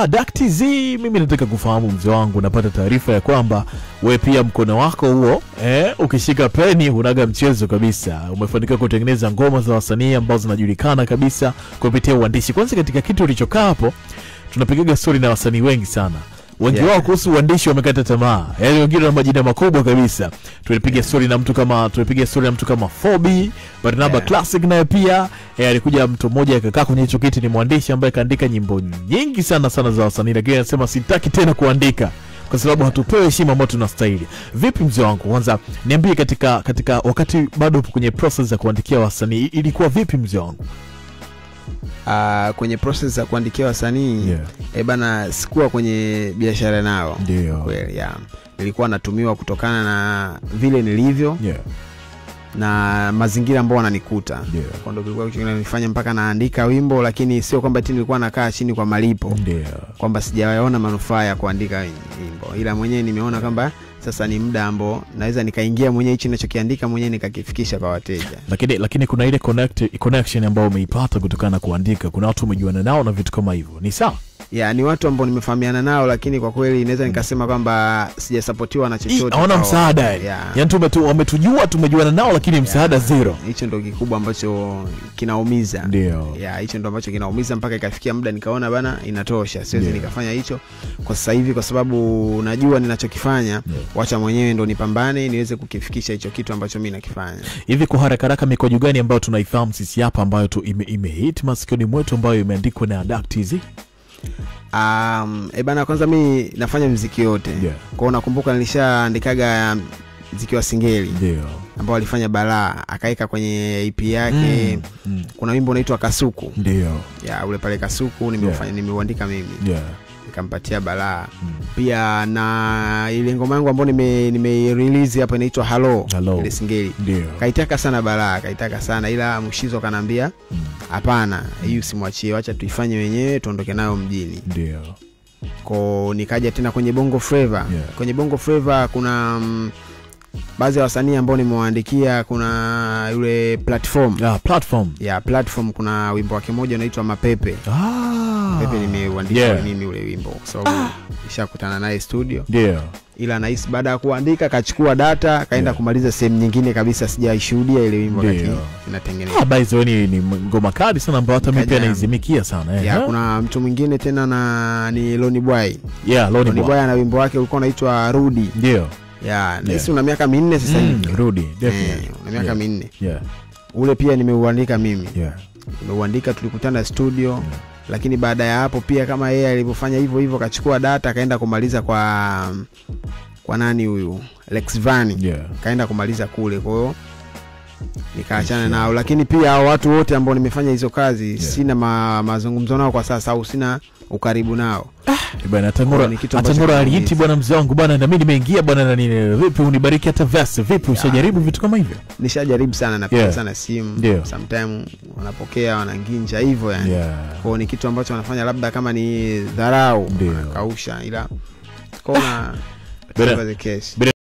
Bwana Dak TZ, mimi nataka kufahamu mzee wangu, napata taarifa ya kwamba wewe pia mkono wako huo ukishika peni unaga mchezo kabisa. Umefanikiwa kutengeneza ngoma za wasanii ambazo zinajulikana kabisa kupitia uandishi. Kwanza katika kitu ulichokaa hapo, tunapigaga story na wasanii wengi sana. Wengi wao kuhusu uandishi wamekata tamaa. Yaani wengine na majina makubwa kabisa. Tulipiga story na mtu kama Fobi, Barnaba Classic naye pia. Alikuja mtu mmoja akakaa kwenye hicho kiti, ni mwandishi ambaye kaandika nyimbo nyingi sana za wasanii, lakini anasema sitaki tena kuandika kwa sababu hatupewi heshima ambayo tunastahili. Vipi mzee wangu? Kwanza niambie katika wakati bado upo kwenye process za kuandikia wasanii, ilikuwa vipi mzee wangu? Kwenye process za kuandikia wasanii bana, sikuwa kwenye biashara nao. Ndio. Kweli nilikuwa natumiwa kutokana na vile nilivyo na mazingira ambayo wananikuta. Kwa ndio kilikuwa kinanifanya mpaka naandika wimbo, lakini sio kwamba eti nilikuwa nakaa chini kwa malipo. Kwamba sijaona manufaa ya kuandika wimbo, ila mwenyewe nimeona kwamba sasa ni muda ambao naweza nikaingia mwenyewe hichi ninachokiandika mwenyewe nikakifikisha kwa wateja. Lakini kuna ile connection ambayo umeipata kutokana na kuandika. Kuna watu umejuana nao na vitu kama hivyo. Ni sawa? Ni watu ambao nimefahamiana nao, lakini kwa kweli naweza nikasema kwamba sijasupportiwa na chochote. Hawana msaada. Yaani wametujua, tumejuana nao, lakini msaada zero. Hicho ndio kikubwa ambacho kinaumiza. Ndio. Hicho ndio ambacho kinaumiza mpaka ikafikia muda nikaona bana inatosha. Siwezi nikafanya hicho kwa sasa hivi kwa sababu najua ninachokifanya. Wacha mwenyewe ndo nipambane niweze kukifikisha hicho kitu ambacho mimi nakifanya. Hivi kwa haraka mikojo gani ambayo tunaifahamu sisi hapa ambayo tu imehit masikioni mwetu ambayo imeandikwa na Dak TZ? Bana, kwanza mimi nafanya muziki yote. Kwa nakumbuka nilishaandikaga muziki wa Singeli ambao alifanya Balaa akaeka kwenye EP yake. Kuna wimbo unaitwa Kasuku. Ndio. Ule pale Kasuku nimeuandika mimi. Nikampatia Balaa. Pia na ile ngoma yangu ambayo nime-release hapa inaitwa Hello. Ile Singeli. Kaitaka sana Balaa, kaitaka sana, ila Mushizo kanambia hapana, hii usimwachie, acha tuifanye wenyewe tuondoke nayo mjini. Ndio. Kwa nikaja tena kwenye Bongo Flava. Kwenye Bongo Flava kuna baadhi ya wasanii ambao nimewaandikia. Kuna yule Platform. Platform kuna wimbo wake mmoja unaitwa Mapepe. Pepe nimeuandika mimi ule wimbo kwa sababu nishakutana naye studio. Ila nahisi baada ya kuandika kachukua data kaenda kumaliza sehemu nyingine kabisa, sijaishuhudia ile wimbo wakati inatengenezwa. By the way ni ngoma kali sana ambayo hata mimi pia naizimikia sana. Kuna mtu mwingine tena ni Loni Boy. Loni Boy ana wimbo wake ulikuwa unaitwa Rudi. Nahisi una miaka 4 sasa hivi. Rudi definitely. Una miaka 4. Ule pia nimeuandika mimi. Nimeuandika, tulikutana studio. Lakini baada ya hapo pia kama yeye alivyofanya hivyo akachukua data akaenda kumaliza kwa nani huyu Lex Van. Kaenda kumaliza kule, kwa hiyo nikaachana nao. Lakini pia hao watu wote ambao nimefanya hizo kazi sina mazungumzo nao kwa sasa, au sina ukaribu nao. Bwana Atangora aliiti bwana mzee wangu bwana, na mimi nimeingia bwana na nini, vipi unibariki hata verse, vipi ushajaribu vitu kama hivyo? Nishajaribu sana, napiga sana simu. Sometimes wanapokea wananginja hivyo yani. Kwa ni kitu ambacho wanafanya labda kama ni dharau, kausha, ila kwa the case.